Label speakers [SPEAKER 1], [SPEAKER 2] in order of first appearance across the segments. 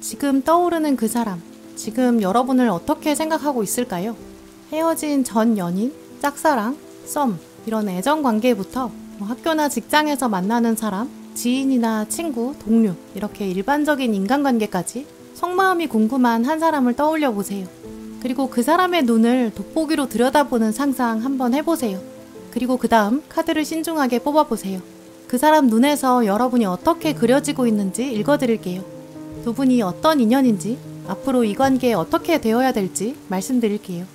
[SPEAKER 1] 지금 떠오르는 그 사람, 지금 여러분을 어떻게 생각하고 있을까요? 헤어진 전 연인, 짝사랑, 썸, 이런 애정 관계부터 학교나 직장에서 만나는 사람, 지인이나 친구, 동료, 이렇게 일반적인 인간관계까지 속마음이 궁금한 한 사람을 떠올려 보세요. 그리고 그 사람의 눈을 돋보기로 들여다보는 상상 한번 해보세요. 그리고 그 다음 카드를 신중하게 뽑아보세요. 그 사람 눈에서 여러분이 어떻게 그려지고 있는지 읽어드릴게요. 두 분이 어떤 인연인지, 앞으로 이 관계에 어떻게 되어야 될지 말씀드릴게요.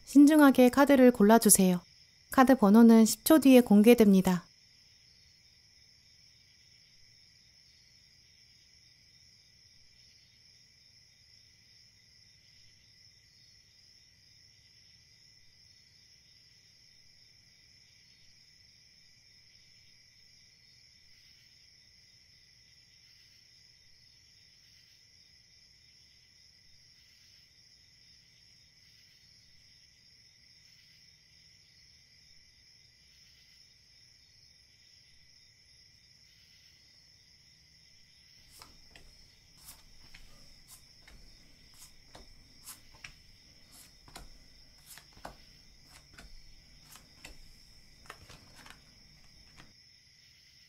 [SPEAKER 1] 신중하게 카드를 골라주세요. 카드 번호는 10초 뒤에 공개됩니다.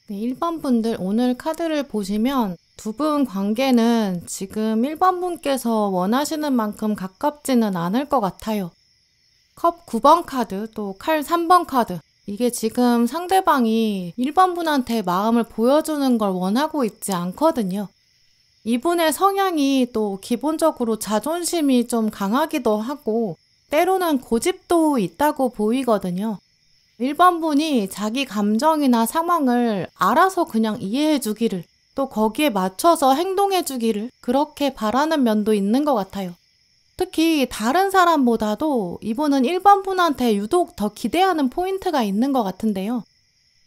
[SPEAKER 1] 네, 1번 분들 오늘 카드를 보시면 두 분 관계는 지금 1번 분께서 원하시는 만큼 가깝지는 않을 것 같아요. 컵 9번 카드, 또 칼 3번 카드. 이게 지금 상대방이 1번 분한테 마음을 보여주는 걸 원하고 있지 않거든요. 이분의 성향이 또 기본적으로 자존심이 좀 강하기도 하고 때로는 고집도 있다고 보이거든요. 1번 분이 자기 감정이나 상황을 알아서 그냥 이해해 주기를, 또 거기에 맞춰서 행동해 주기를 그렇게 바라는 면도 있는 것 같아요. 특히 다른 사람보다도 이분은 1번 분한테 유독 더 기대하는 포인트가 있는 것 같은데요.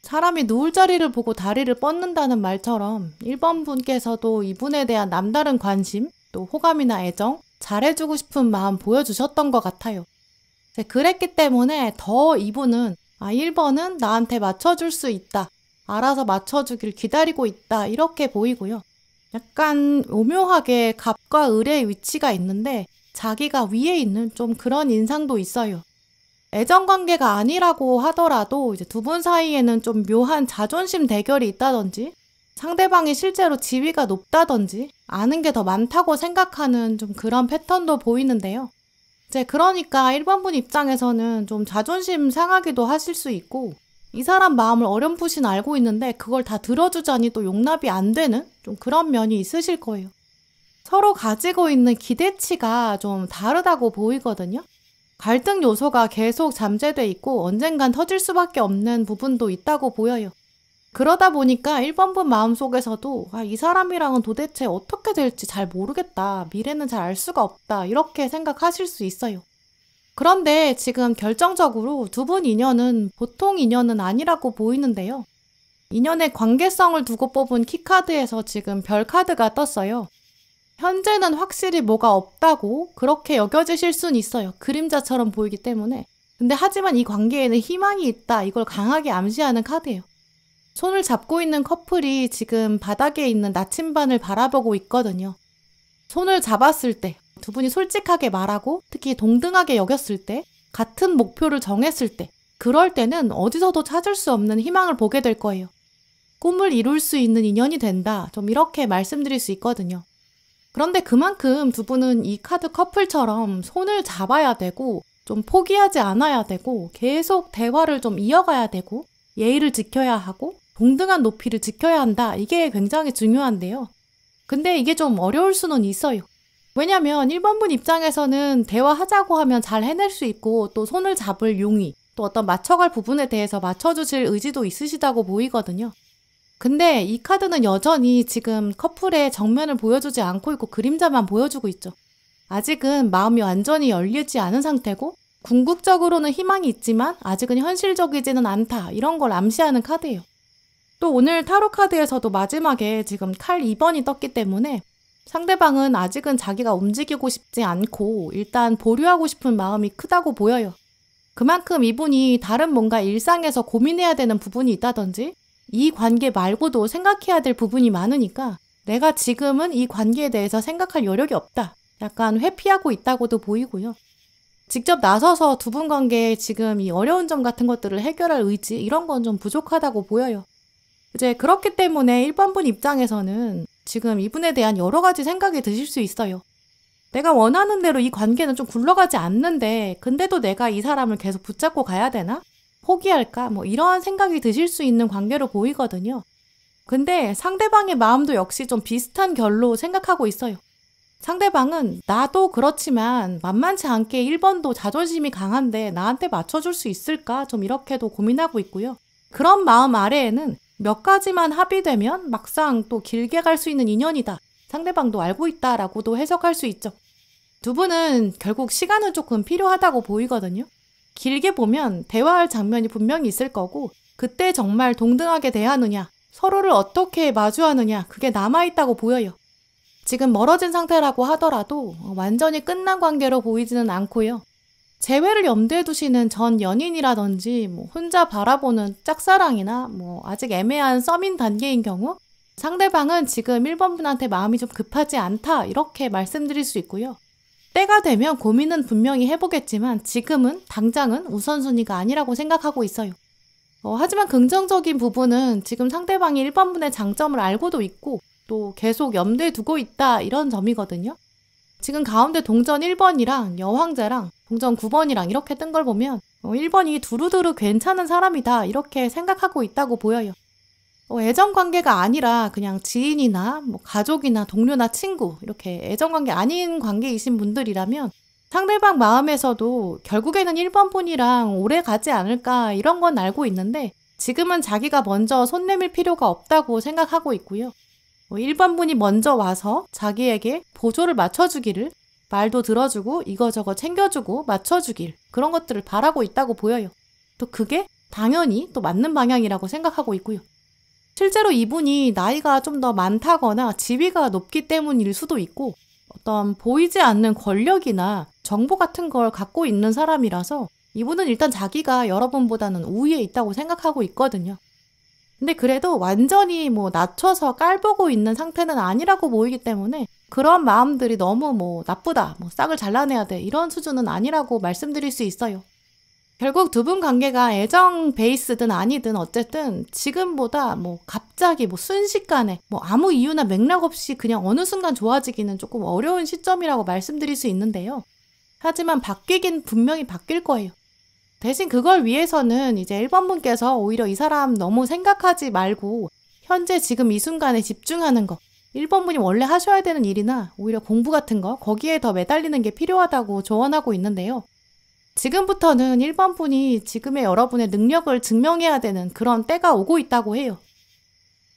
[SPEAKER 1] 사람이 누울 자리를 보고 다리를 뻗는다는 말처럼 1번 분께서도 이분에 대한 남다른 관심, 또 호감이나 애정, 잘해주고 싶은 마음 보여주셨던 것 같아요. 그랬기 때문에 더 이분은 1번은 나한테 맞춰줄 수 있다, 알아서 맞춰주길 기다리고 있다, 이렇게 보이고요. 약간 오묘하게 갑과 을의 위치가 있는데 자기가 위에 있는 좀 그런 인상도 있어요. 애정관계가 아니라고 하더라도 이제 두 분 사이에는 좀 묘한 자존심 대결이 있다든지, 상대방이 실제로 지위가 높다든지 아는 게 더 많다고 생각하는 좀 그런 패턴도 보이는데요. 이제 그러니까 1번 분 입장에서는 좀 자존심 상하기도 하실 수 있고, 이 사람 마음을 어렴풋이는 알고 있는데 그걸 다 들어주자니 또 용납이 안 되는 좀 그런 면이 있으실 거예요. 서로 가지고 있는 기대치가 좀 다르다고 보이거든요. 갈등 요소가 계속 잠재돼 있고 언젠간 터질 수밖에 없는 부분도 있다고 보여요. 그러다 보니까 1번분 마음속에서도 이 사람이랑은 도대체 어떻게 될지 잘 모르겠다. 미래는 잘 알 수가 없다. 이렇게 생각하실 수 있어요. 그런데 지금 결정적으로 두 분 인연은 보통 인연은 아니라고 보이는데요. 인연의 관계성을 두고 뽑은 키카드에서 지금 별 카드가 떴어요. 현재는 확실히 뭐가 없다고 그렇게 여겨지실 순 있어요. 그림자처럼 보이기 때문에. 근데 하지만 이 관계에는 희망이 있다. 이걸 강하게 암시하는 카드예요. 손을 잡고 있는 커플이 지금 바닥에 있는 나침반을 바라보고 있거든요. 손을 잡았을 때, 두 분이 솔직하게 말하고 특히 동등하게 여겼을 때, 같은 목표를 정했을 때, 그럴 때는 어디서도 찾을 수 없는 희망을 보게 될 거예요. 꿈을 이룰 수 있는 인연이 된다. 좀 이렇게 말씀드릴 수 있거든요. 그런데 그만큼 두 분은 이 카드 커플처럼 손을 잡아야 되고 좀 포기하지 않아야 되고 계속 대화를 좀 이어가야 되고 예의를 지켜야 하고 동등한 높이를 지켜야 한다. 이게 굉장히 중요한데요. 근데 이게 좀 어려울 수는 있어요. 왜냐면 1번분 입장에서는 대화하자고 하면 잘 해낼 수 있고 또 손을 잡을 용의, 또 어떤 맞춰갈 부분에 대해서 맞춰주실 의지도 있으시다고 보이거든요. 근데 이 카드는 여전히 지금 커플의 정면을 보여주지 않고 있고 그림자만 보여주고 있죠. 아직은 마음이 완전히 열리지 않은 상태고 궁극적으로는 희망이 있지만 아직은 현실적이지는 않다. 이런 걸 암시하는 카드예요. 또 오늘 타로 카드에서도 마지막에 지금 칼 2번이 떴기 때문에 상대방은 아직은 자기가 움직이고 싶지 않고 일단 보류하고 싶은 마음이 크다고 보여요. 그만큼 이분이 다른 뭔가 일상에서 고민해야 되는 부분이 있다든지 이 관계 말고도 생각해야 될 부분이 많으니까 내가 지금은 이 관계에 대해서 생각할 여력이 없다. 약간 회피하고 있다고도 보이고요. 직접 나서서 두 분 관계에 지금 이 어려운 점 같은 것들을 해결할 의지 이런 건 좀 부족하다고 보여요. 이제 그렇기 때문에 1번분 입장에서는 지금 이분에 대한 여러 가지 생각이 드실 수 있어요. 내가 원하는 대로 이 관계는 좀 굴러가지 않는데 근데도 내가 이 사람을 계속 붙잡고 가야 되나? 포기할까? 이런 생각이 드실 수 있는 관계로 보이거든요. 근데 상대방의 마음도 역시 좀 비슷한 결로 생각하고 있어요. 상대방은 나도 그렇지만 만만치 않게 1번도 자존심이 강한데 나한테 맞춰줄 수 있을까? 좀 이렇게도 고민하고 있고요. 그런 마음 아래에는 몇 가지만 합의되면 막상 또 길게 갈 수 있는 인연이다. 상대방도 알고 있다라고도 해석할 수 있죠. 두 분은 결국 시간은 조금 필요하다고 보이거든요. 길게 보면 대화할 장면이 분명히 있을 거고 그때 정말 동등하게 대하느냐, 서로를 어떻게 마주하느냐 그게 남아있다고 보여요. 지금 멀어진 상태라고 하더라도 완전히 끝난 관계로 보이지는 않고요. 재회를 염두에 두시는 전 연인이라든지 혼자 바라보는 짝사랑이나 아직 애매한 썸인 단계인 경우 상대방은 지금 1번분한테 마음이 좀 급하지 않다 이렇게 말씀드릴 수 있고요. 때가 되면 고민은 분명히 해보겠지만 지금은 당장은 우선순위가 아니라고 생각하고 있어요. 하지만 긍정적인 부분은 지금 상대방이 1번분의 장점을 알고도 있고 또 계속 염두에 두고 있다 이런 점이거든요. 지금 가운데 동전 1번이랑 여왕자랑 동전 9번이랑 이렇게 뜬 걸 보면 1번이 두루두루 괜찮은 사람이다 이렇게 생각하고 있다고 보여요. 애정관계가 아니라 그냥 지인이나 가족이나 동료나 친구 이렇게 애정관계 아닌 관계이신 분들이라면 상대방 마음에서도 결국에는 1번 분이랑 오래 가지 않을까 이런 건 알고 있는데 지금은 자기가 먼저 손 내밀 필요가 없다고 생각하고 있고요. 1번 분이 먼저 와서 자기에게 보조를 맞춰주기를 말도 들어주고 이거저거 챙겨주고 맞춰주길 그런 것들을 바라고 있다고 보여요. 또 그게 당연히 또 맞는 방향이라고 생각하고 있고요. 실제로 이분이 나이가 좀 더 많다거나 지위가 높기 때문일 수도 있고 어떤 보이지 않는 권력이나 정보 같은 걸 갖고 있는 사람이라서 이분은 일단 자기가 여러분보다는 우위에 있다고 생각하고 있거든요. 근데 그래도 완전히 낮춰서 깔보고 있는 상태는 아니라고 보이기 때문에 그런 마음들이 너무 나쁘다, 싹을 잘라내야 돼 이런 수준은 아니라고 말씀드릴 수 있어요. 결국 두 분 관계가 애정 베이스든 아니든 어쨌든 지금보다 갑자기 순식간에 아무 이유나 맥락 없이 그냥 어느 순간 좋아지기는 조금 어려운 시점이라고 말씀드릴 수 있는데요. 하지만 바뀌긴 분명히 바뀔 거예요. 대신 그걸 위해서는 이제 1번 분께서 오히려 이 사람 너무 생각하지 말고 현재 지금 이 순간에 집중하는 거, 1번 분이 원래 하셔야 되는 일이나 오히려 공부 같은 거, 거기에 더 매달리는 게 필요하다고 조언하고 있는데요. 지금부터는 1번 분이 지금의 여러분의 능력을 증명해야 되는 그런 때가 오고 있다고 해요.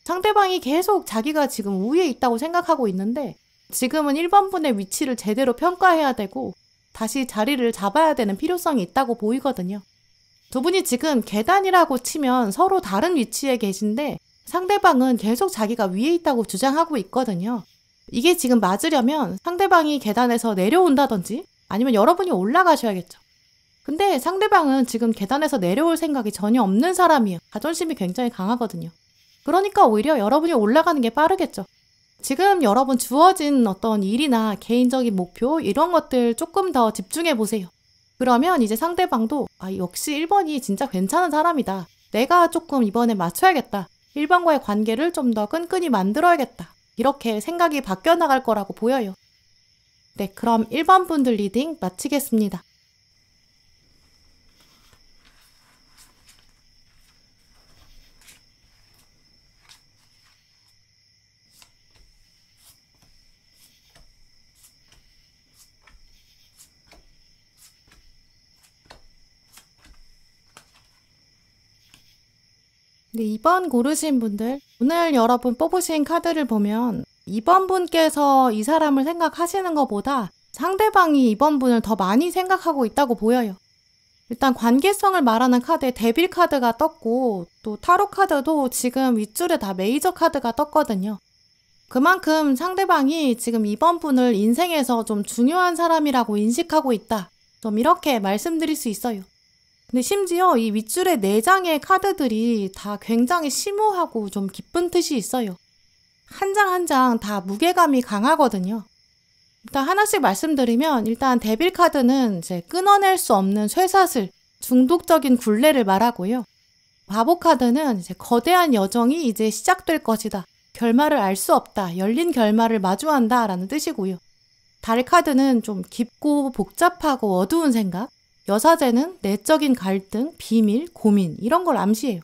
[SPEAKER 1] 상대방이 계속 자기가 지금 우위에 있다고 생각하고 있는데 지금은 1번 분의 위치를 제대로 평가해야 되고 다시 자리를 잡아야 되는 필요성이 있다고 보이거든요. 두 분이 지금 계단이라고 치면 서로 다른 위치에 계신데 상대방은 계속 자기가 위에 있다고 주장하고 있거든요. 이게 지금 맞으려면 상대방이 계단에서 내려온다든지 아니면 여러분이 올라가셔야겠죠. 근데 상대방은 지금 계단에서 내려올 생각이 전혀 없는 사람이에요. 자존심이 굉장히 강하거든요. 그러니까 오히려 여러분이 올라가는 게 빠르겠죠. 지금 여러분 주어진 어떤 일이나 개인적인 목표 이런 것들 조금 더 집중해 보세요. 그러면 이제 상대방도 역시 1번이 진짜 괜찮은 사람이다. 내가 조금 이번에 맞춰야겠다. 1번과의 관계를 좀 더 끈끈이 만들어야겠다. 이렇게 생각이 바뀌어 나갈 거라고 보여요. 네, 그럼 1번 분들 리딩 마치겠습니다. 네, 2번 고르신 분들, 오늘 여러분 뽑으신 카드를 보면 2번 분께서 이 사람을 생각하시는 것보다 상대방이 2번 분을 더 많이 생각하고 있다고 보여요. 일단 관계성을 말하는 카드에 데빌 카드가 떴고 또 타로 카드도 지금 윗줄에 다 메이저 카드가 떴거든요. 그만큼 상대방이 지금 2번 분을 인생에서 좀 중요한 사람이라고 인식하고 있다. 좀 이렇게 말씀드릴 수 있어요. 근데 심지어 이 윗줄의 4장의 카드들이 다 굉장히 심오하고 좀 깊은 뜻이 있어요. 한 장 한 장 다 무게감이 강하거든요. 일단 하나씩 말씀드리면 일단 데빌 카드는 이제 끊어낼 수 없는 쇠사슬, 중독적인 굴레를 말하고요. 바보 카드는 이제 거대한 여정이 이제 시작될 것이다. 결말을 알 수 없다. 열린 결말을 마주한다 라는 뜻이고요. 달 카드는 좀 깊고 복잡하고 어두운 생각, 여사제는 내적인 갈등, 비밀, 고민 이런 걸 암시해요.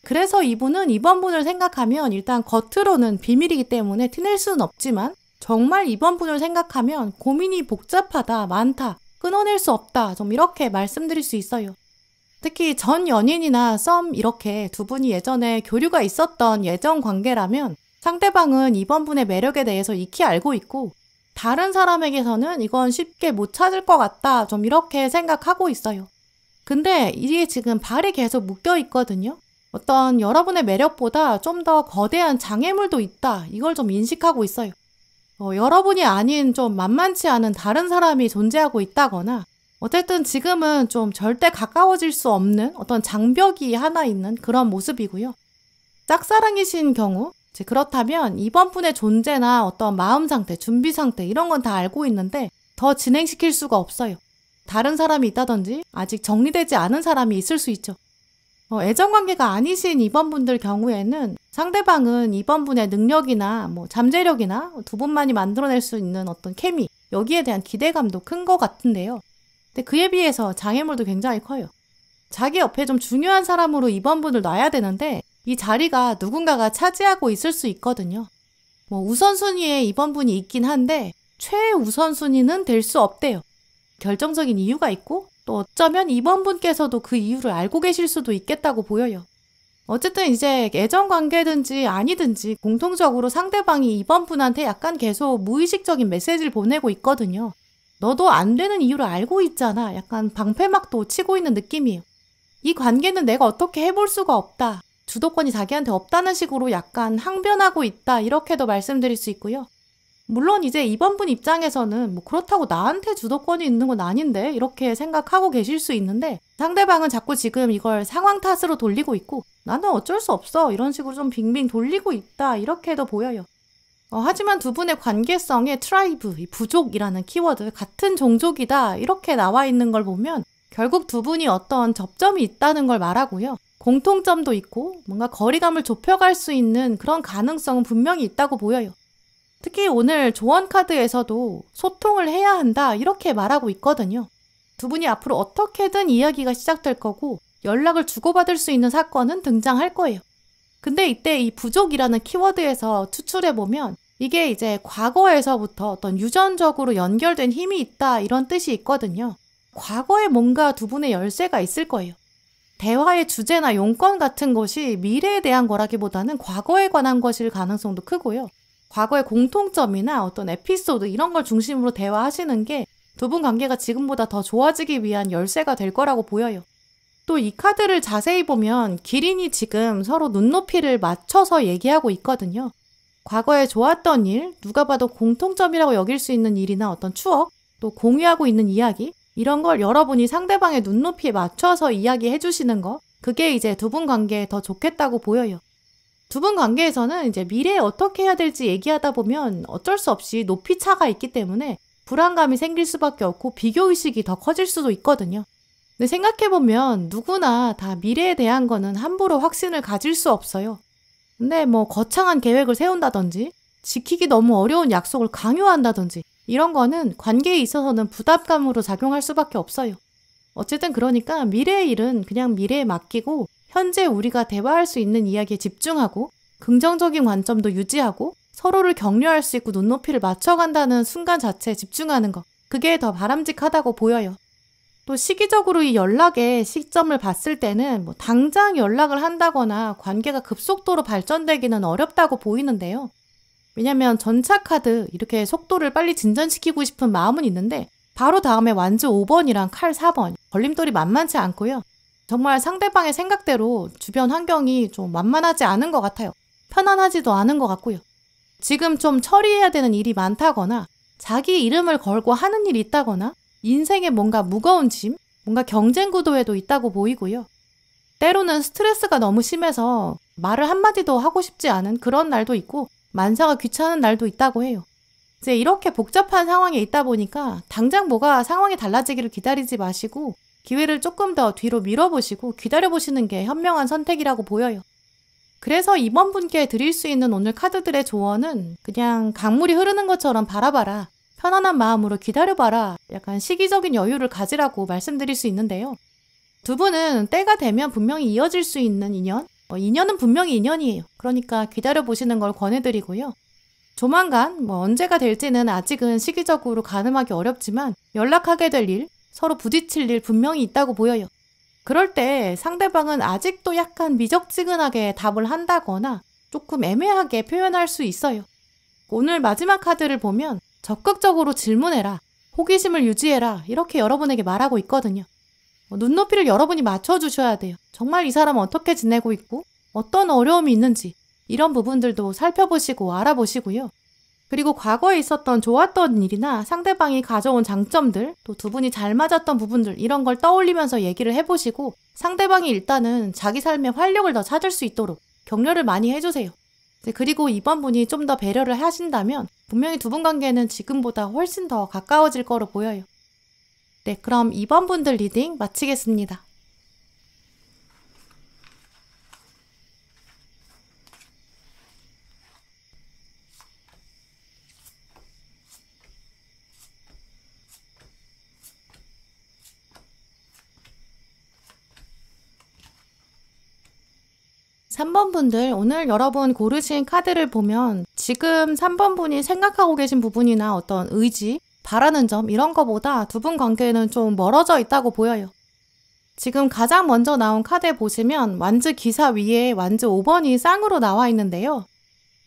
[SPEAKER 1] 그래서 이분은 2번 분을 생각하면 일단 겉으로는 비밀이기 때문에 티낼 수는 없지만 정말 2번 분을 생각하면 고민이 복잡하다, 많다, 끊어낼 수 없다 좀 이렇게 말씀드릴 수 있어요. 특히 전 연인이나 썸 이렇게 두 분이 예전에 교류가 있었던 예전 관계라면 상대방은 2번 분의 매력에 대해서 익히 알고 있고 다른 사람에게서는 이건 쉽게 못 찾을 것 같다 좀 이렇게 생각하고 있어요. 근데 이게 지금 발이 계속 묶여 있거든요. 어떤 여러분의 매력보다 좀 더 거대한 장애물도 있다 이걸 좀 인식하고 있어요. 여러분이 아닌 좀 만만치 않은 다른 사람이 존재하고 있다거나 어쨌든 지금은 좀 절대 가까워질 수 없는 어떤 장벽이 하나 있는 그런 모습이고요. 짝사랑이신 경우 그렇다면 2번 분의 존재나 어떤 마음 상태, 준비 상태 이런 건 다 알고 있는데 더 진행시킬 수가 없어요. 다른 사람이 있다든지 아직 정리되지 않은 사람이 있을 수 있죠. 애정관계가 아니신 2번 분들 경우에는 상대방은 2번 분의 능력이나 잠재력이나 두 분만이 만들어낼 수 있는 어떤 케미 여기에 대한 기대감도 큰 것 같은데요. 근데 그에 비해서 장애물도 굉장히 커요. 자기 옆에 좀 중요한 사람으로 2번 분을 놔야 되는데 이 자리가 누군가가 차지하고 있을 수 있거든요. 우선순위에 2번 분이 있긴 한데 최우선순위는 될 수 없대요. 결정적인 이유가 있고 또 어쩌면 2번 분께서도 그 이유를 알고 계실 수도 있겠다고 보여요. 어쨌든 이제 애정관계든지 아니든지 공통적으로 상대방이 2번 분한테 약간 계속 무의식적인 메시지를 보내고 있거든요. 너도 안 되는 이유를 알고 있잖아. 약간 방패막도 치고 있는 느낌이에요. 이 관계는 내가 어떻게 해볼 수가 없다. 주도권이 자기한테 없다는 식으로 약간 항변하고 있다. 이렇게도 말씀드릴 수 있고요. 물론 이제 2번 분 입장에서는 그렇다고 나한테 주도권이 있는 건 아닌데 이렇게 생각하고 계실 수 있는데 상대방은 자꾸 지금 이걸 상황 탓으로 돌리고 있고 나는 어쩔 수 없어 이런 식으로 좀 빙빙 돌리고 있다 이렇게도 보여요. 하지만 두 분의 관계성에 트라이브, 이 부족이라는 키워드 같은 종족이다 이렇게 나와 있는 걸 보면 결국 두 분이 어떤 접점이 있다는 걸 말하고요. 공통점도 있고 뭔가 거리감을 좁혀갈 수 있는 그런 가능성은 분명히 있다고 보여요. 특히 오늘 조언 카드에서도 소통을 해야 한다 이렇게 말하고 있거든요. 두 분이 앞으로 어떻게든 이야기가 시작될 거고 연락을 주고받을 수 있는 사건은 등장할 거예요. 근데 이때 이 부족이라는 키워드에서 추출해보면 이게 이제 과거에서부터 어떤 유전적으로 연결된 힘이 있다 이런 뜻이 있거든요. 과거에 뭔가 두 분의 열쇠가 있을 거예요. 대화의 주제나 용건 같은 것이 미래에 대한 거라기보다는 과거에 관한 것일 가능성도 크고요. 과거의 공통점이나 어떤 에피소드 이런 걸 중심으로 대화하시는 게 두 분 관계가 지금보다 더 좋아지기 위한 열쇠가 될 거라고 보여요. 또 이 카드를 자세히 보면 기린이 지금 서로 눈높이를 맞춰서 얘기하고 있거든요. 과거에 좋았던 일, 누가 봐도 공통점이라고 여길 수 있는 일이나 어떤 추억, 또 공유하고 있는 이야기, 이런 걸 여러분이 상대방의 눈높이에 맞춰서 이야기해 주시는 거, 그게 이제 두 분 관계에 더 좋겠다고 보여요. 두 분 관계에서는 이제 미래에 어떻게 해야 될지 얘기하다 보면 어쩔 수 없이 높이 차가 있기 때문에 불안감이 생길 수밖에 없고 비교의식이 더 커질 수도 있거든요. 근데 생각해보면 누구나 다 미래에 대한 거는 함부로 확신을 가질 수 없어요. 근데 뭐 거창한 계획을 세운다든지 지키기 너무 어려운 약속을 강요한다든지 이런 거는 관계에 있어서는 부담감으로 작용할 수밖에 없어요. 어쨌든 그러니까 미래의 일은 그냥 미래에 맡기고 현재 우리가 대화할 수 있는 이야기에 집중하고 긍정적인 관점도 유지하고 서로를 격려할 수 있고 눈높이를 맞춰간다는 순간 자체에 집중하는 거, 그게 더 바람직하다고 보여요. 또 시기적으로 이 연락의 시점을 봤을 때는 뭐 당장 연락을 한다거나 관계가 급속도로 발전되기는 어렵다고 보이는데요. 왜냐면 전차 카드 이렇게 속도를 빨리 진전시키고 싶은 마음은 있는데 바로 다음에 완주 5번이랑 칼 4번 걸림돌이 만만치 않고요. 정말 상대방의 생각대로 주변 환경이 좀 만만하지 않은 것 같아요. 편안하지도 않은 것 같고요. 지금 좀 처리해야 되는 일이 많다거나 자기 이름을 걸고 하는 일이 있다거나 인생에 뭔가 무거운 짐, 뭔가 경쟁 구도에도 있다고 보이고요. 때로는 스트레스가 너무 심해서 말을 한마디도 하고 싶지 않은 그런 날도 있고 만사가 귀찮은 날도 있다고 해요. 이제 이렇게 복잡한 상황에 있다 보니까 당장 뭐가 상황이 달라지기를 기다리지 마시고 기회를 조금 더 뒤로 밀어보시고 기다려보시는 게 현명한 선택이라고 보여요. 그래서 이번 분께 드릴 수 있는 오늘 카드들의 조언은 그냥 강물이 흐르는 것처럼 바라봐라. 편안한 마음으로 기다려봐라. 약간 시기적인 여유를 가지라고 말씀드릴 수 있는데요. 두 분은 때가 되면 분명히 이어질 수 있는 인연? 인연은 분명히 인연이에요. 그러니까 기다려보시는 걸 권해드리고요. 조만간 언제가 될지는 아직은 시기적으로 가늠하기 어렵지만 연락하게 될 일, 서로 부딪힐 일 분명히 있다고 보여요. 그럴 때 상대방은 아직도 약간 미적지근하게 답을 한다거나 조금 애매하게 표현할 수 있어요. 오늘 마지막 카드를 보면 적극적으로 질문해라, 호기심을 유지해라 이렇게 여러분에게 말하고 있거든요. 눈높이를 여러분이 맞춰주셔야 돼요. 정말 이 사람은 어떻게 지내고 있고 어떤 어려움이 있는지 이런 부분들도 살펴보시고 알아보시고요. 그리고 과거에 있었던 좋았던 일이나 상대방이 가져온 장점들, 또 두 분이 잘 맞았던 부분들 이런 걸 떠올리면서 얘기를 해보시고 상대방이 일단은 자기 삶의 활력을 더 찾을 수 있도록 격려를 많이 해주세요. 그리고 이번 분이 좀 더 배려를 하신다면 분명히 두 분 관계는 지금보다 훨씬 더 가까워질 거로 보여요. 네, 그럼 2번 분들 리딩 마치겠습니다. 삼 번 분들, 오늘 여러분 고르신 카드를 보면 지금 3번 분이 생각하고 계신 부분이나 어떤 의지, 바라는 점 이런 거보다 두 분 관계는 좀 멀어져 있다고 보여요. 지금 가장 먼저 나온 카드에 보시면 완즈 기사 위에 완즈 5번이 쌍으로 나와 있는데요.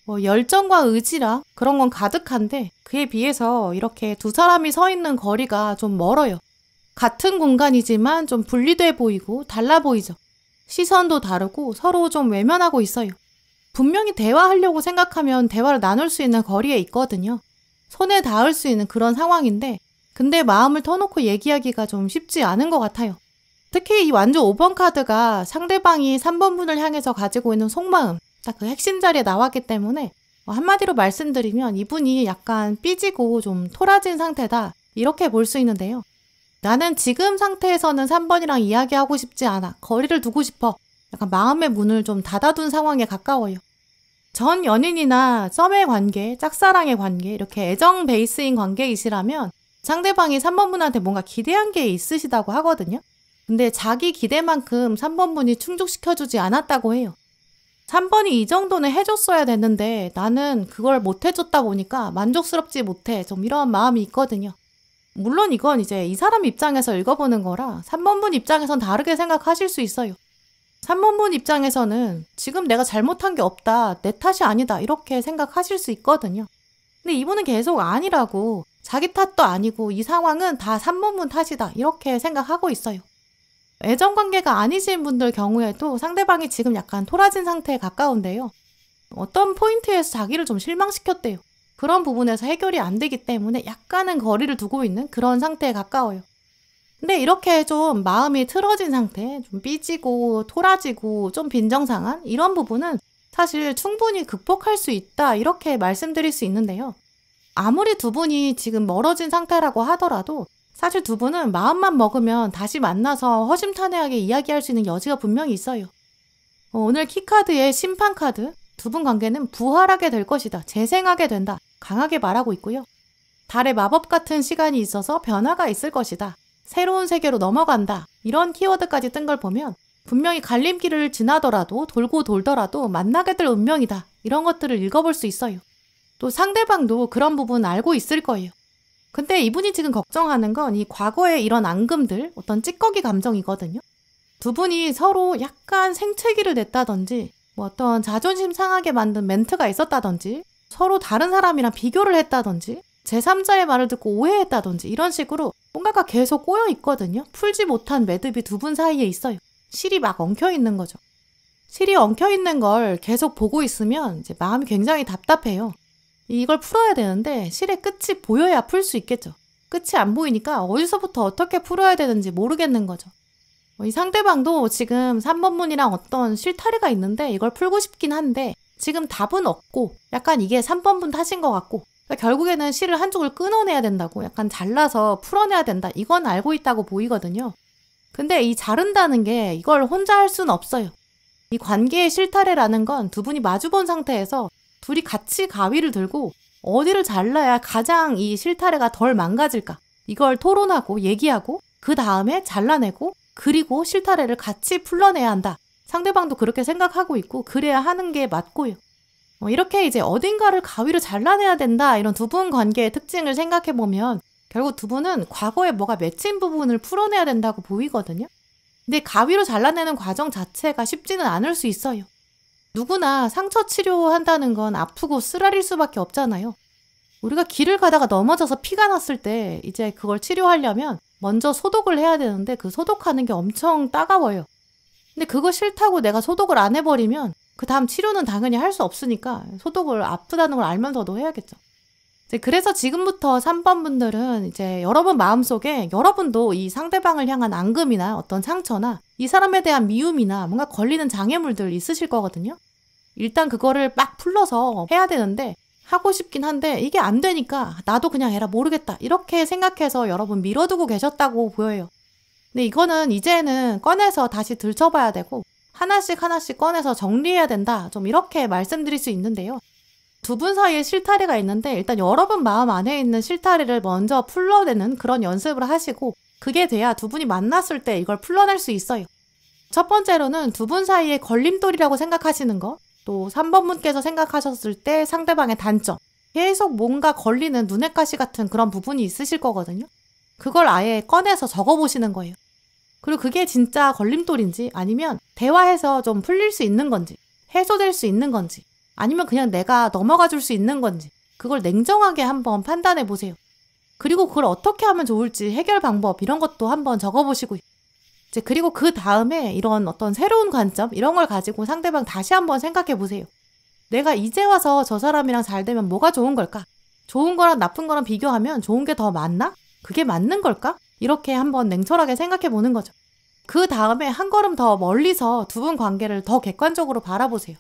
[SPEAKER 1] 열정과 의지라 그런 건 가득한데 그에 비해서 이렇게 두 사람이 서 있는 거리가 좀 멀어요. 같은 공간이지만 좀 분리돼 보이고 달라 보이죠. 시선도 다르고 서로 좀 외면하고 있어요. 분명히 대화하려고 생각하면 대화를 나눌 수 있는 거리에 있거든요. 손에 닿을 수 있는 그런 상황인데 근데 마음을 터놓고 얘기하기가 좀 쉽지 않은 것 같아요. 특히 이 완주 5번 카드가 상대방이 3번 분을 향해서 가지고 있는 속마음, 딱 그 핵심 자리에 나왔기 때문에 한마디로 말씀드리면 이분이 약간 삐지고 좀 토라진 상태다 이렇게 볼 수 있는데요. 나는 지금 상태에서는 3번이랑 이야기하고 싶지 않아. 거리를 두고 싶어. 약간 마음의 문을 좀 닫아둔 상황에 가까워요. 전 연인이나 썸의 관계, 짝사랑의 관계, 이렇게 애정 베이스인 관계이시라면 상대방이 3번 분한테 뭔가 기대한 게 있으시다고 하거든요. 근데 자기 기대만큼 3번 분이 충족시켜주지 않았다고 해요. 3번이 이 정도는 해줬어야 됐는데 나는 그걸 못 해줬다 보니까 만족스럽지 못해. 좀 이런 마음이 있거든요. 물론 이건 이제 이 사람 입장에서 읽어보는 거라 3번 분 입장에선 다르게 생각하실 수 있어요. 3번 분 입장에서는 지금 내가 잘못한 게 없다, 내 탓이 아니다 이렇게 생각하실 수 있거든요. 근데 이분은 계속 아니라고, 자기 탓도 아니고 이 상황은 다 3번 분 탓이다 이렇게 생각하고 있어요. 애정관계가 아니신 분들 경우에도 상대방이 지금 약간 토라진 상태에 가까운데요. 어떤 포인트에서 자기를 좀 실망시켰대요. 그런 부분에서 해결이 안 되기 때문에 약간은 거리를 두고 있는 그런 상태에 가까워요. 근데 이렇게 좀 마음이 틀어진 상태, 좀 삐지고 토라지고 좀 빈정상한 이런 부분은 사실 충분히 극복할 수 있다 이렇게 말씀드릴 수 있는데요. 아무리 두 분이 지금 멀어진 상태라고 하더라도 사실 두 분은 마음만 먹으면 다시 만나서 허심탄회하게 이야기할 수 있는 여지가 분명히 있어요. 오늘 키카드의 심판카드, 두 분 관계는 부활하게 될 것이다, 재생하게 된다 강하게 말하고 있고요. 달의 마법 같은 시간이 있어서 변화가 있을 것이다, 새로운 세계로 넘어간다 이런 키워드까지 뜬 걸 보면 분명히 갈림길을 지나더라도 돌고 돌더라도 만나게 될 운명이다 이런 것들을 읽어볼 수 있어요. 또 상대방도 그런 부분 알고 있을 거예요. 근데 이분이 지금 걱정하는 건 이 과거의 이런 앙금들, 어떤 찌꺼기 감정이거든요. 두 분이 서로 약간 생채기를 냈다든지 뭐 어떤 자존심 상하게 만든 멘트가 있었다든지 서로 다른 사람이랑 비교를 했다든지 제3자의 말을 듣고 오해했다든지 이런 식으로 뭔가가 계속 꼬여 있거든요. 풀지 못한 매듭이 두 분 사이에 있어요. 실이 막 엉켜 있는 거죠. 실이 엉켜 있는 걸 계속 보고 있으면 이제 마음이 굉장히 답답해요. 이걸 풀어야 되는데 실의 끝이 보여야 풀 수 있겠죠. 끝이 안 보이니까 어디서부터 어떻게 풀어야 되는지 모르겠는 거죠. 이 상대방도 지금 3번 분이랑 어떤 실타래가 있는데 이걸 풀고 싶긴 한데 지금 답은 없고 약간 이게 3번 분 탓인 것 같고 그러니까 결국에는 실을 한쪽을 끊어내야 된다고, 약간 잘라서 풀어내야 된다 이건 알고 있다고 보이거든요. 근데 이 자른다는 게 이걸 혼자 할 수는 없어요. 이 관계의 실타래라는 건 두 분이 마주본 상태에서 둘이 같이 가위를 들고 어디를 잘라야 가장 이 실타래가 덜 망가질까 이걸 토론하고 얘기하고 그 다음에 잘라내고 그리고 실타래를 같이 풀러내야 한다. 상대방도 그렇게 생각하고 있고 그래야 하는 게 맞고요. 이렇게 이제 어딘가를 가위로 잘라내야 된다 이런 두 분 관계의 특징을 생각해보면 결국 두 분은 과거에 뭐가 맺힌 부분을 풀어내야 된다고 보이거든요. 근데 가위로 잘라내는 과정 자체가 쉽지는 않을 수 있어요. 누구나 상처 치료한다는 건 아프고 쓰라릴 수밖에 없잖아요. 우리가 길을 가다가 넘어져서 피가 났을 때 이제 그걸 치료하려면 먼저 소독을 해야 되는데 그 소독하는 게 엄청 따가워요. 근데 그거 싫다고 내가 소독을 안 해버리면 그 다음 치료는 당연히 할 수 없으니까 소독을 아프다는 걸 알면서도 해야겠죠. 그래서 지금부터 3번 분들은 이제 여러분 마음속에 여러분도 이 상대방을 향한 앙금이나 어떤 상처나 이 사람에 대한 미움이나 뭔가 걸리는 장애물들 있으실 거거든요. 일단 그거를 막 풀러서 해야 되는데 하고 싶긴 한데 이게 안 되니까 나도 그냥 해라 모르겠다 이렇게 생각해서 여러분 미뤄두고 계셨다고 보여요. 근데 이거는 이제는 꺼내서 다시 들춰봐야 되고 하나씩 꺼내서 정리해야 된다 좀 이렇게 말씀드릴 수 있는데요. 두 분 사이에 실타래가 있는데 일단 여러분 마음 안에 있는 실타래를 먼저 풀러내는 그런 연습을 하시고 그게 돼야 두 분이 만났을 때 이걸 풀러낼 수 있어요. 첫 번째로는 두 분 사이에 걸림돌이라고 생각하시는 거, 또 3번 분께서 생각하셨을 때 상대방의 단점, 계속 뭔가 걸리는 눈엣 가시 같은 그런 부분이 있으실 거거든요. 그걸 아예 꺼내서 적어보시는 거예요. 그리고 그게 진짜 걸림돌인지 아니면 대화해서 좀 풀릴 수 있는 건지 해소될 수 있는 건지 아니면 그냥 내가 넘어가 줄 수 있는 건지 그걸 냉정하게 한번 판단해 보세요. 그리고 그걸 어떻게 하면 좋을지 해결 방법 이런 것도 한번 적어보시고요. 이제 그리고 그 다음에 이런 어떤 새로운 관점 이런 걸 가지고 상대방 다시 한번 생각해 보세요. 내가 이제 와서 저 사람이랑 잘 되면 뭐가 좋은 걸까? 좋은 거랑 나쁜 거랑 비교하면 좋은 게 더 많나? 그게 맞는 걸까? 이렇게 한번 냉철하게 생각해 보는 거죠. 그 다음에 한 걸음 더 멀리서 두 분 관계를 더 객관적으로 바라보세요.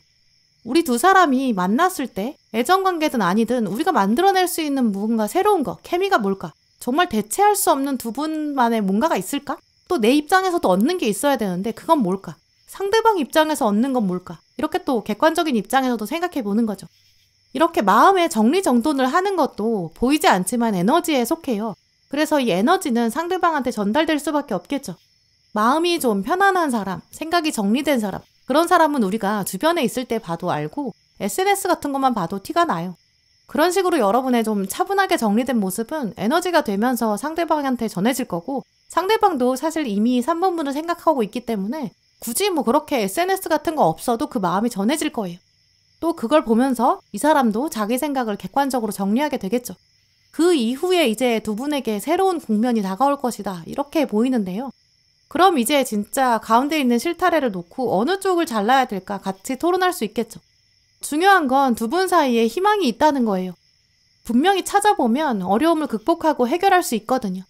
[SPEAKER 1] 우리 두 사람이 만났을 때 애정관계든 아니든 우리가 만들어낼 수 있는 무언가 새로운 거, 케미가 뭘까? 정말 대체할 수 없는 두 분만의 뭔가가 있을까? 또 내 입장에서도 얻는 게 있어야 되는데 그건 뭘까? 상대방 입장에서 얻는 건 뭘까? 이렇게 또 객관적인 입장에서도 생각해 보는 거죠. 이렇게 마음의 정리정돈을 하는 것도 보이지 않지만 에너지에 속해요. 그래서 이 에너지는 상대방한테 전달될 수밖에 없겠죠. 마음이 좀 편안한 사람, 생각이 정리된 사람, 그런 사람은 우리가 주변에 있을 때 봐도 알고 SNS 같은 것만 봐도 티가 나요. 그런 식으로 여러분의 좀 차분하게 정리된 모습은 에너지가 되면서 상대방한테 전해질 거고, 상대방도 사실 이미 3번분을 생각하고 있기 때문에 굳이 그렇게 SNS 같은 거 없어도 그 마음이 전해질 거예요. 또 그걸 보면서 이 사람도 자기 생각을 객관적으로 정리하게 되겠죠. 그 이후에 이제 두 분에게 새로운 국면이 다가올 것이다, 이렇게 보이는데요. 그럼 이제 진짜 가운데 있는 실타래를 놓고 어느 쪽을 잘라야 될까 같이 토론할 수 있겠죠. 중요한 건 두 분 사이에 희망이 있다는 거예요. 분명히 찾아보면 어려움을 극복하고 해결할 수 있거든요.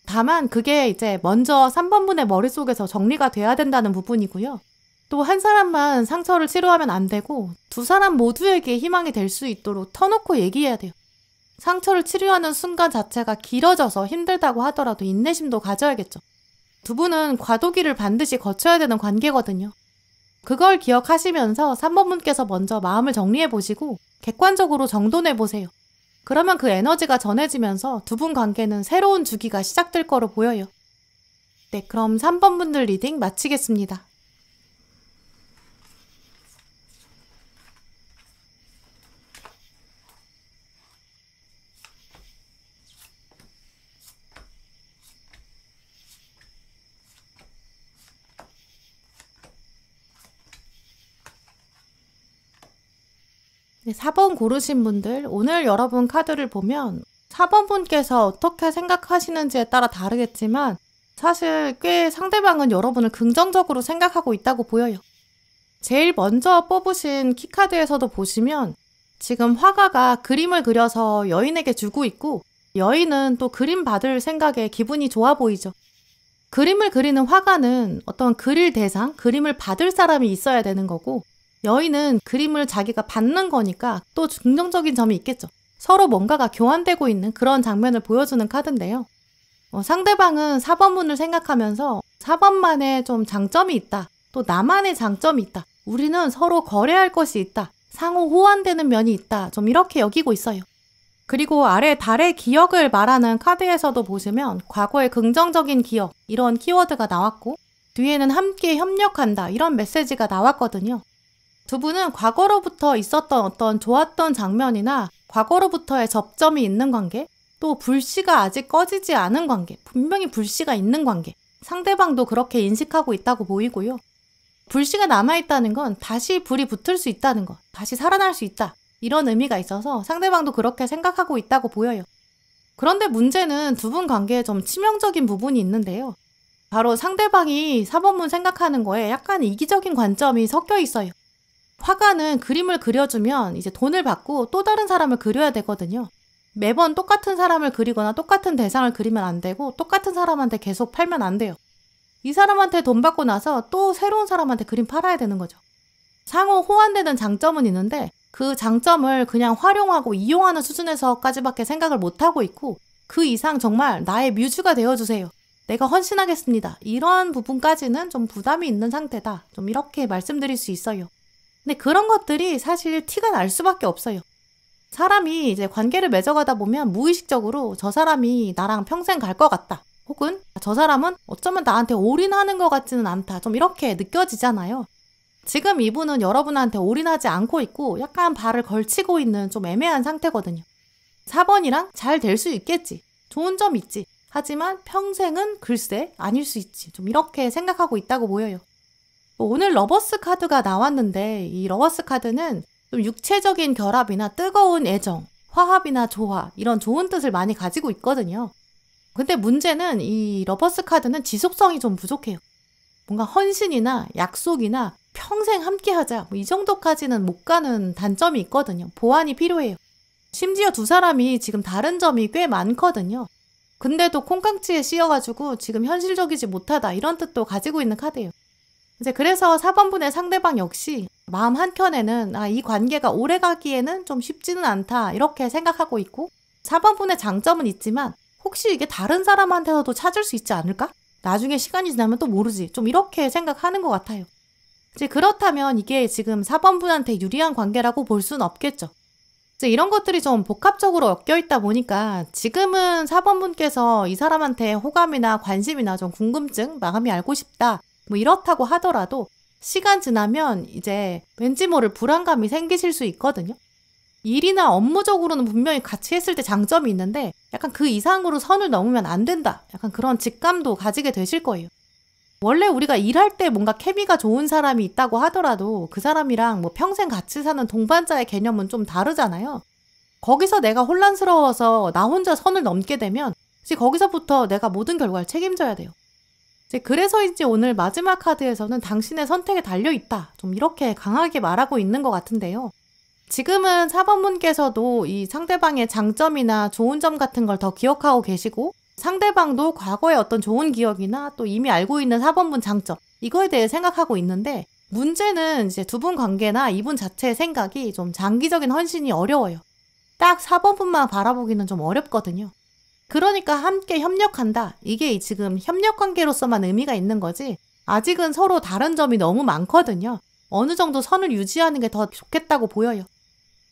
[SPEAKER 1] 다만 그게 이제 먼저 3번분의 머릿속에서 정리가 돼야 된다는 부분이고요. 또 한 사람만 상처를 치료하면 안 되고 두 사람 모두에게 희망이 될 수 있도록 터놓고 얘기해야 돼요. 상처를 치료하는 순간 자체가 길어져서 힘들다고 하더라도 인내심도 가져야겠죠. 두 분은 과도기를 반드시 거쳐야 되는 관계거든요. 그걸 기억하시면서 3번분께서 먼저 마음을 정리해보시고 객관적으로 정돈해보세요. 그러면 그 에너지가 전해지면서 두 분 관계는 새로운 주기가 시작될 거로 보여요. 네, 그럼 3번분들 리딩 마치겠습니다. 네, 4번 고르신 분들, 오늘 여러분 카드를 보면 4번분께서 어떻게 생각하시는지에 따라 다르겠지만 사실 꽤 상대방은 여러분을 긍정적으로 생각하고 있다고 보여요. 제일 먼저 뽑으신 키카드에서도 보시면 지금 화가가 그림을 그려서 여인에게 주고 있고, 여인은 또 그림 받을 생각에 기분이 좋아 보이죠. 그림을 그리는 화가는 어떤 그릴 대상, 그림을 받을 사람이 있어야 되는 거고, 여인은 그림을 자기가 받는 거니까 또 긍정적인 점이 있겠죠. 서로 뭔가가 교환되고 있는 그런 장면을 보여주는 카드인데요. 상대방은 4번분을 생각하면서 4번만의 좀 장점이 있다, 또 나만의 장점이 있다, 우리는 서로 거래할 것이 있다, 상호 호환되는 면이 있다, 좀 이렇게 여기고 있어요. 그리고 아래 달의 기억을 말하는 카드에서도 보시면 과거의 긍정적인 기억, 이런 키워드가 나왔고, 뒤에는 함께 협력한다, 이런 메시지가 나왔거든요. 두 분은 과거로부터 있었던 어떤 좋았던 장면이나 과거로부터의 접점이 있는 관계, 또 불씨가 아직 꺼지지 않은 관계, 분명히 불씨가 있는 관계, 상대방도 그렇게 인식하고 있다고 보이고요. 불씨가 남아있다는 건 다시 불이 붙을 수 있다는 것, 다시 살아날 수 있다, 이런 의미가 있어서 상대방도 그렇게 생각하고 있다고 보여요. 그런데 문제는 두 분 관계에 좀 치명적인 부분이 있는데요. 바로 상대방이 4번분 생각하는 거에 약간 이기적인 관점이 섞여 있어요. 화가는 그림을 그려주면 이제 돈을 받고 또 다른 사람을 그려야 되거든요. 매번 똑같은 사람을 그리거나 똑같은 대상을 그리면 안 되고 똑같은 사람한테 계속 팔면 안 돼요. 이 사람한테 돈 받고 나서 또 새로운 사람한테 그림 팔아야 되는 거죠. 상호 호환되는 장점은 있는데 그 장점을 그냥 활용하고 이용하는 수준에서까지밖에 생각을 못하고 있고, 그 이상 정말 나의 뮤즈가 되어주세요, 내가 헌신하겠습니다, 이런 부분까지는 좀 부담이 있는 상태다, 좀 이렇게 말씀드릴 수 있어요. 근데 그런 것들이 사실 티가 날 수밖에 없어요. 사람이 이제 관계를 맺어가다 보면 무의식적으로 저 사람이 나랑 평생 갈 것 같다, 혹은 저 사람은 어쩌면 나한테 올인하는 것 같지는 않다, 좀 이렇게 느껴지잖아요. 지금 이분은 여러분한테 올인하지 않고 있고 약간 발을 걸치고 있는 좀 애매한 상태거든요. 4번이랑 잘 될 수 있겠지, 좋은 점 있지, 하지만 평생은 글쎄 아닐 수 있지, 좀 이렇게 생각하고 있다고 보여요. 오늘 러버스 카드가 나왔는데 이 러버스 카드는 좀 육체적인 결합이나 뜨거운 애정, 화합이나 조화, 이런 좋은 뜻을 많이 가지고 있거든요. 근데 문제는 이 러버스 카드는 지속성이 좀 부족해요. 뭔가 헌신이나 약속이나 평생 함께하자, 이 정도까지는 못 가는 단점이 있거든요. 보완이 필요해요. 심지어 두 사람이 지금 다른 점이 꽤 많거든요. 근데도 콩깍지에 씌여가지고 지금 현실적이지 못하다, 이런 뜻도 가지고 있는 카드예요. 이제 그래서 4번분의 상대방 역시 마음 한켠에는 이 관계가 오래가기에는 좀 쉽지는 않다, 이렇게 생각하고 있고, 4번분의 장점은 있지만 혹시 이게 다른 사람한테서도 찾을 수 있지 않을까? 나중에 시간이 지나면 또 모르지, 좀 이렇게 생각하는 것 같아요. 이제 그렇다면 이게 지금 4번분한테 유리한 관계라고 볼 수는 없겠죠. 이제 이런 것들이 좀 복합적으로 엮여 있다 보니까 지금은 4번분께서 이 사람한테 호감이나 관심이나 좀 궁금증, 마음이 알고 싶다, 뭐 이렇다고 하더라도 시간 지나면 이제 왠지 모를 불안감이 생기실 수 있거든요. 일이나 업무적으로는 분명히 같이 했을 때 장점이 있는데 약간 그 이상으로 선을 넘으면 안 된다. 약간 그런 직감도 가지게 되실 거예요. 원래 우리가 일할 때 뭔가 케미가 좋은 사람이 있다고 하더라도 그 사람이랑 뭐 평생 같이 사는 동반자의 개념은 좀 다르잖아요. 거기서 내가 혼란스러워서 나 혼자 선을 넘게 되면 이제 거기서부터 내가 모든 결과를 책임져야 돼요. 이제 그래서인지 오늘 마지막 카드에서는 당신의 선택에 달려있다. 좀 이렇게 강하게 말하고 있는 것 같은데요. 지금은 4번분께서도 이 상대방의 장점이나 좋은 점 같은 걸 더 기억하고 계시고 상대방도 과거의 어떤 좋은 기억이나 또 이미 알고 있는 4번분 장점 이거에 대해 생각하고 있는데 문제는 이제 두 분 관계나 이분 자체의 생각이 좀 장기적인 헌신이 어려워요. 딱 4번분만 바라보기는 좀 어렵거든요. 그러니까 함께 협력한다. 이게 지금 협력관계로서만 의미가 있는 거지 아직은 서로 다른 점이 너무 많거든요. 어느 정도 선을 유지하는 게 더 좋겠다고 보여요.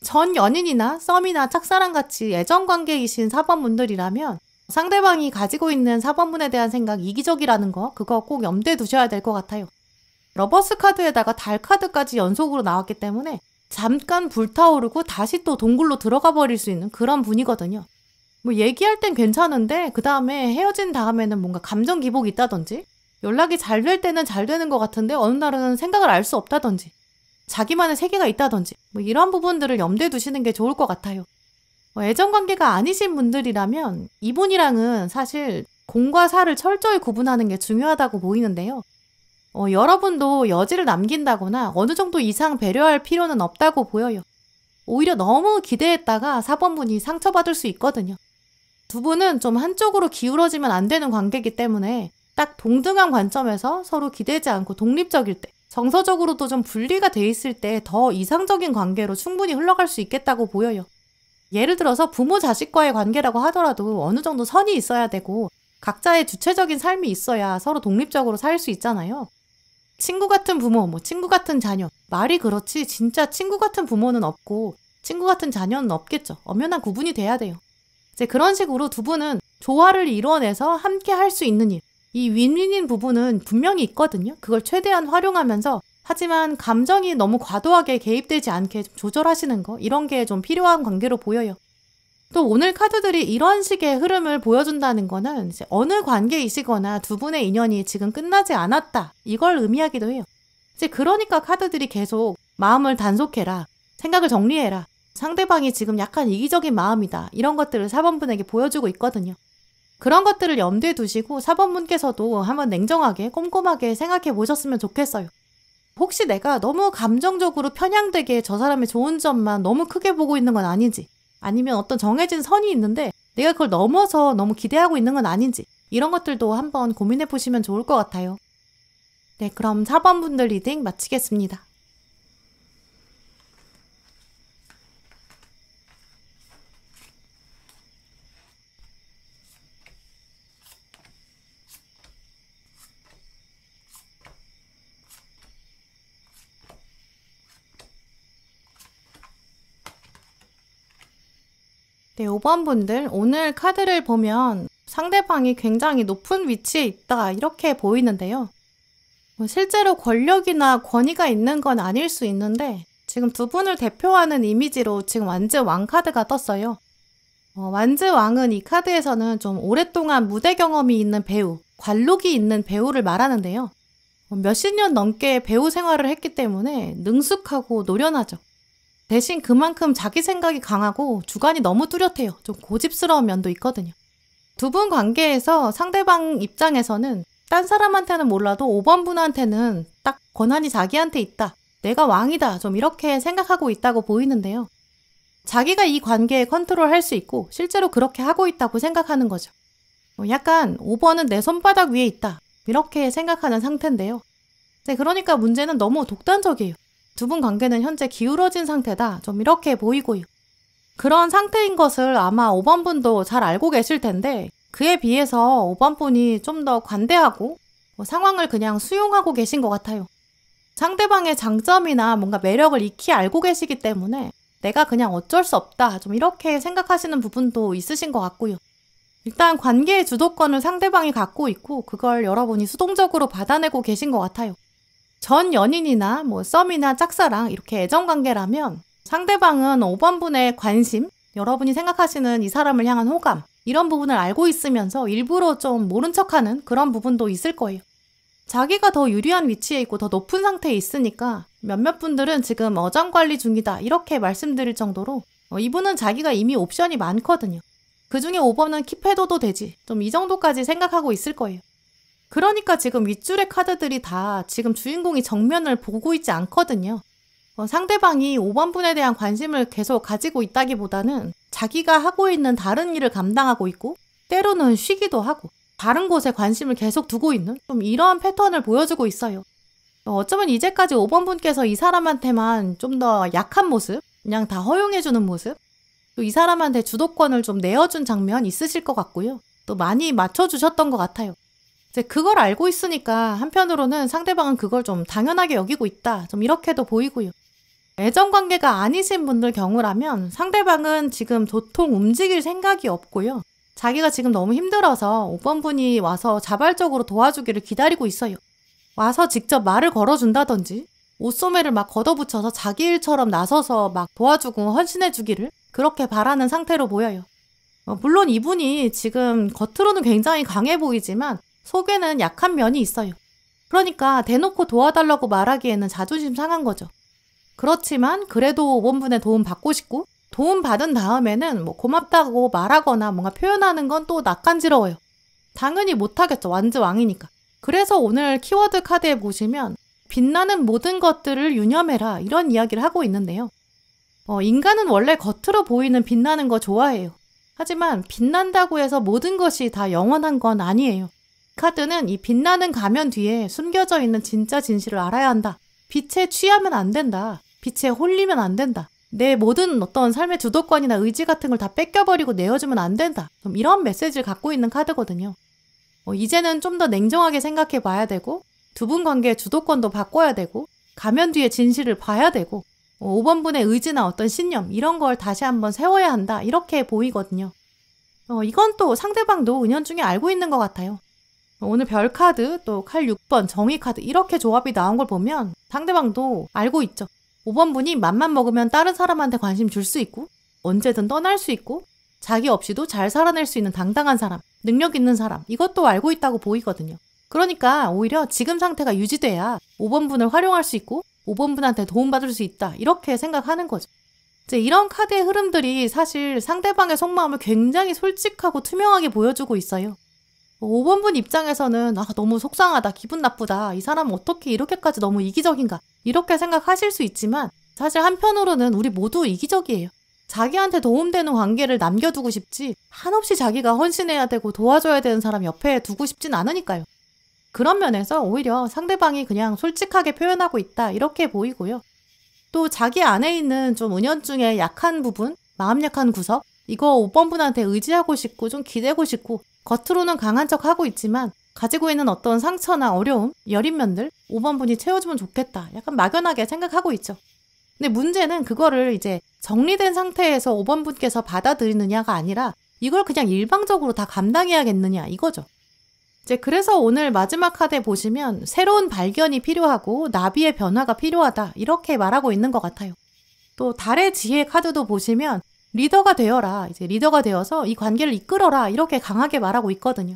[SPEAKER 1] 전 연인이나 썸이나 짝사랑같이 애정관계이신 4번분들이라면 상대방이 가지고 있는 4번분에 대한 생각 이기적이라는 거 그거 꼭 염두에 두셔야 될 것 같아요. 러버스 카드에다가 달 카드까지 연속으로 나왔기 때문에 잠깐 불타오르고 다시 또 동굴로 들어가 버릴 수 있는 그런 분이거든요. 뭐 얘기할 땐 괜찮은데 그 다음에 헤어진 다음에는 뭔가 감정 기복이 있다든지 연락이 잘 될 때는 잘 되는 것 같은데 어느 날은 생각을 알 수 없다든지 자기만의 세계가 있다든지 뭐 이런 부분들을 염두에 두시는 게 좋을 것 같아요. 애정관계가 아니신 분들이라면 이분이랑은 사실 공과 사를 철저히 구분하는 게 중요하다고 보이는데요. 여러분도 여지를 남긴다거나 어느 정도 이상 배려할 필요는 없다고 보여요. 오히려 너무 기대했다가 4번분이 상처받을 수 있거든요. 두 분은 좀 한쪽으로 기울어지면 안 되는 관계이기 때문에 딱 동등한 관점에서 서로 기대지 않고 독립적일 때 정서적으로도 좀 분리가 돼 있을 때 더 이상적인 관계로 충분히 흘러갈 수 있겠다고 보여요. 예를 들어서 부모 자식과의 관계라고 하더라도 어느 정도 선이 있어야 되고 각자의 주체적인 삶이 있어야 서로 독립적으로 살 수 있잖아요. 친구 같은 부모, 친구 같은 자녀 말이 그렇지 진짜 친구 같은 부모는 없고 친구 같은 자녀는 없겠죠. 엄연한 구분이 돼야 돼요. 이제 그런 식으로 두 분은 조화를 이뤄내서 함께 할 수 있는 일, 이 윈윈인 부분은 분명히 있거든요. 그걸 최대한 활용하면서 하지만 감정이 너무 과도하게 개입되지 않게 좀 조절하시는 거 이런 게 좀 필요한 관계로 보여요. 또 오늘 카드들이 이런 식의 흐름을 보여준다는 거는 이제 어느 관계이시거나 두 분의 인연이 지금 끝나지 않았다 이걸 의미하기도 해요. 이제 그러니까 카드들이 계속 마음을 단속해라, 생각을 정리해라, 상대방이 지금 약간 이기적인 마음이다 이런 것들을 4번분에게 보여주고 있거든요. 그런 것들을 염두에 두시고 4번분께서도 한번 냉정하게 꼼꼼하게 생각해 보셨으면 좋겠어요. 혹시 내가 너무 감정적으로 편향되게 저 사람의 좋은 점만 너무 크게 보고 있는 건 아닌지 아니면 어떤 정해진 선이 있는데 내가 그걸 넘어서 너무 기대하고 있는 건 아닌지 이런 것들도 한번 고민해 보시면 좋을 것 같아요. 네, 그럼 4번분들 리딩 마치겠습니다. 네, 5번분들 오늘 카드를 보면 상대방이 굉장히 높은 위치에 있다 이렇게 보이는데요. 실제로 권력이나 권위가 있는 건 아닐 수 있는데 지금 두 분을 대표하는 이미지로 지금 완즈 왕 카드가 떴어요. 완즈 왕은 이 카드에서는 좀 오랫동안 무대 경험이 있는 배우, 관록이 있는 배우를 말하는데요. 몇십 년 넘게 배우 생활을 했기 때문에 능숙하고 노련하죠. 대신 그만큼 자기 생각이 강하고 주관이 너무 뚜렷해요. 좀 고집스러운 면도 있거든요. 두 분 관계에서 상대방 입장에서는 딴 사람한테는 몰라도 5번분한테는 딱 권한이 자기한테 있다. 내가 왕이다. 좀 이렇게 생각하고 있다고 보이는데요. 자기가 이 관계에 컨트롤할 수 있고 실제로 그렇게 하고 있다고 생각하는 거죠. 약간 5번은 내 손바닥 위에 있다. 이렇게 생각하는 상태인데요. 네, 그러니까 문제는 너무 독단적이에요. 두 분 관계는 현재 기울어진 상태다. 좀 이렇게 보이고요. 그런 상태인 것을 아마 5번분도 잘 알고 계실 텐데 그에 비해서 5번분이 좀 더 관대하고 상황을 그냥 수용하고 계신 것 같아요. 상대방의 장점이나 뭔가 매력을 익히 알고 계시기 때문에 내가 그냥 어쩔 수 없다. 좀 이렇게 생각하시는 부분도 있으신 것 같고요. 일단 관계의 주도권을 상대방이 갖고 있고 그걸 여러분이 수동적으로 받아내고 계신 것 같아요. 전 연인이나 썸이나 짝사랑 이렇게 애정관계라면 상대방은 5번분의 관심, 여러분이 생각하시는 이 사람을 향한 호감 이런 부분을 알고 있으면서 일부러 좀 모른 척하는 그런 부분도 있을 거예요. 자기가 더 유리한 위치에 있고 더 높은 상태에 있으니까 몇몇 분들은 지금 어장관리 중이다 이렇게 말씀드릴 정도로 이분은 자기가 이미 옵션이 많거든요. 그중에 5번은 킵해둬도 되지. 좀 이 정도까지 생각하고 있을 거예요. 그러니까 지금 윗줄의 카드들이 다 지금 주인공이 정면을 보고 있지 않거든요. 상대방이 5번분에 대한 관심을 계속 가지고 있다기보다는 자기가 하고 있는 다른 일을 감당하고 있고 때로는 쉬기도 하고 다른 곳에 관심을 계속 두고 있는 좀 이러한 패턴을 보여주고 있어요. 어쩌면 이제까지 5번분께서 이 사람한테만 좀 더 약한 모습, 그냥 다 허용해주는 모습, 또 이 사람한테 주도권을 좀 내어준 장면 있으실 것 같고요. 또 많이 맞춰주셨던 것 같아요. 이제 그걸 알고 있으니까 한편으로는 상대방은 그걸 좀 당연하게 여기고 있다. 좀 이렇게도 보이고요. 애정관계가 아니신 분들 경우라면 상대방은 지금 도통 움직일 생각이 없고요. 자기가 지금 너무 힘들어서 5번분이 와서 자발적으로 도와주기를 기다리고 있어요. 와서 직접 말을 걸어준다든지 옷소매를 막 걷어붙여서 자기 일처럼 나서서 막 도와주고 헌신해주기를 그렇게 바라는 상태로 보여요. 물론 이분이 지금 겉으로는 굉장히 강해 보이지만 속에는 약한 면이 있어요. 그러니까 대놓고 도와달라고 말하기에는 자존심 상한 거죠. 그렇지만 그래도 5번분의 도움 받고 싶고 도움 받은 다음에는 고맙다고 말하거나 뭔가 표현하는 건 또 낯간지러워요. 당연히 못하겠죠. 완즈왕이니까. 그래서 오늘 키워드 카드에 보시면 빛나는 모든 것들을 유념해라 이런 이야기를 하고 있는데요. 인간은 원래 겉으로 보이는 빛나는 거 좋아해요. 하지만 빛난다고 해서 모든 것이 다 영원한 건 아니에요. 카드는 이 빛나는 가면 뒤에 숨겨져 있는 진짜 진실을 알아야 한다. 빛에 취하면 안 된다. 빛에 홀리면 안 된다. 내 모든 어떤 삶의 주도권이나 의지 같은 걸 다 뺏겨버리고 내어주면 안 된다. 좀 이런 메시지를 갖고 있는 카드거든요. 이제는 좀 더 냉정하게 생각해 봐야 되고 두 분 관계의 주도권도 바꿔야 되고 가면 뒤에 진실을 봐야 되고 5번분의 의지나 어떤 신념 이런 걸 다시 한번 세워야 한다. 이렇게 보이거든요. 이건 또 상대방도 은연중에 알고 있는 것 같아요. 오늘 별 카드 또 칼 6번 정의 카드 이렇게 조합이 나온 걸 보면 상대방도 알고 있죠. 5번분이 맘만 먹으면 다른 사람한테 관심 줄 수 있고 언제든 떠날 수 있고 자기 없이도 잘 살아낼 수 있는 당당한 사람, 능력 있는 사람 이것도 알고 있다고 보이거든요. 그러니까 오히려 지금 상태가 유지돼야 5번분을 활용할 수 있고 5번분한테 도움받을 수 있다 이렇게 생각하는 거죠. 이제 이런 카드의 흐름들이 사실 상대방의 속마음을 굉장히 솔직하고 투명하게 보여주고 있어요. 5번분 입장에서는 너무 속상하다, 기분 나쁘다, 이 사람은 어떻게 이렇게까지 너무 이기적인가 이렇게 생각하실 수 있지만 사실 한편으로는 우리 모두 이기적이에요. 자기한테 도움되는 관계를 남겨두고 싶지 한없이 자기가 헌신해야 되고 도와줘야 되는 사람 옆에 두고 싶진 않으니까요. 그런 면에서 오히려 상대방이 그냥 솔직하게 표현하고 있다 이렇게 보이고요. 또 자기 안에 있는 좀 은연중에 약한 부분, 마음 약한 구석 이거 5번분한테 의지하고 싶고 좀 기대고 싶고 겉으로는 강한 척 하고 있지만 가지고 있는 어떤 상처나 어려움, 여린 면들 5번분이 채워주면 좋겠다. 약간 막연하게 생각하고 있죠. 근데 문제는 그거를 이제 정리된 상태에서 5번분께서 받아들이느냐가 아니라 이걸 그냥 일방적으로 다 감당해야겠느냐 이거죠. 이제 그래서 오늘 마지막 카드에 보시면 새로운 발견이 필요하고 나비의 변화가 필요하다 이렇게 말하고 있는 것 같아요. 또 달의 지혜 카드도 보시면 리더가 되어라. 이제 리더가 되어서 이 관계를 이끌어라. 이렇게 강하게 말하고 있거든요.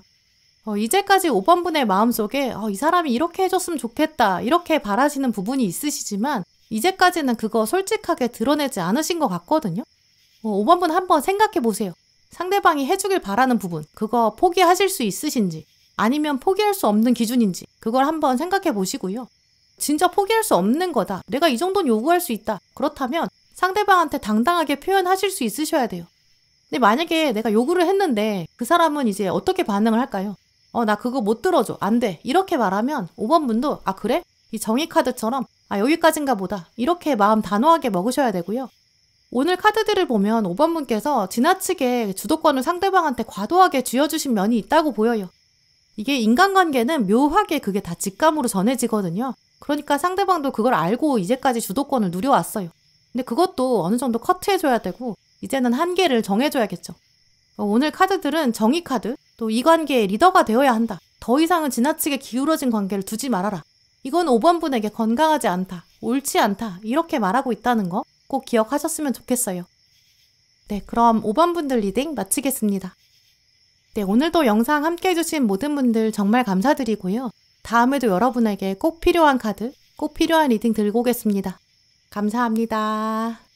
[SPEAKER 1] 이제까지 5번분의 마음속에 이 사람이 이렇게 해줬으면 좋겠다. 이렇게 바라시는 부분이 있으시지만 이제까지는 그거 솔직하게 드러내지 않으신 것 같거든요. 5번분 한번 생각해 보세요. 상대방이 해주길 바라는 부분, 그거 포기하실 수 있으신지 아니면 포기할 수 없는 기준인지 그걸 한번 생각해 보시고요. 진짜 포기할 수 없는 거다. 내가 이 정도는 요구할 수 있다. 그렇다면 상대방한테 당당하게 표현하실 수 있으셔야 돼요. 근데 만약에 내가 요구를 했는데 그 사람은 이제 어떻게 반응을 할까요? 나 그거 못 들어줘. 안 돼. 이렇게 말하면 5번분도 그래? 이 정의 카드처럼 여기까지인가 보다. 이렇게 마음 단호하게 먹으셔야 되고요. 오늘 카드들을 보면 5번분께서 지나치게 주도권을 상대방한테 과도하게 쥐어주신 면이 있다고 보여요. 이게 인간관계는 묘하게 그게 다 직감으로 전해지거든요. 그러니까 상대방도 그걸 알고 이제까지 주도권을 누려왔어요. 근데 그것도 어느 정도 커트해줘야 되고 이제는 한계를 정해줘야겠죠. 오늘 카드들은 정의 카드, 또 이 관계의 리더가 되어야 한다. 더 이상은 지나치게 기울어진 관계를 두지 말아라. 이건 5번 분에게 건강하지 않다, 옳지 않다 이렇게 말하고 있다는 거 꼭 기억하셨으면 좋겠어요. 네, 그럼 5번 분들 리딩 마치겠습니다. 네, 오늘도 영상 함께 해주신 모든 분들 정말 감사드리고요. 다음에도 여러분에게 꼭 필요한 카드, 꼭 필요한 리딩 들고 오겠습니다. 감사합니다.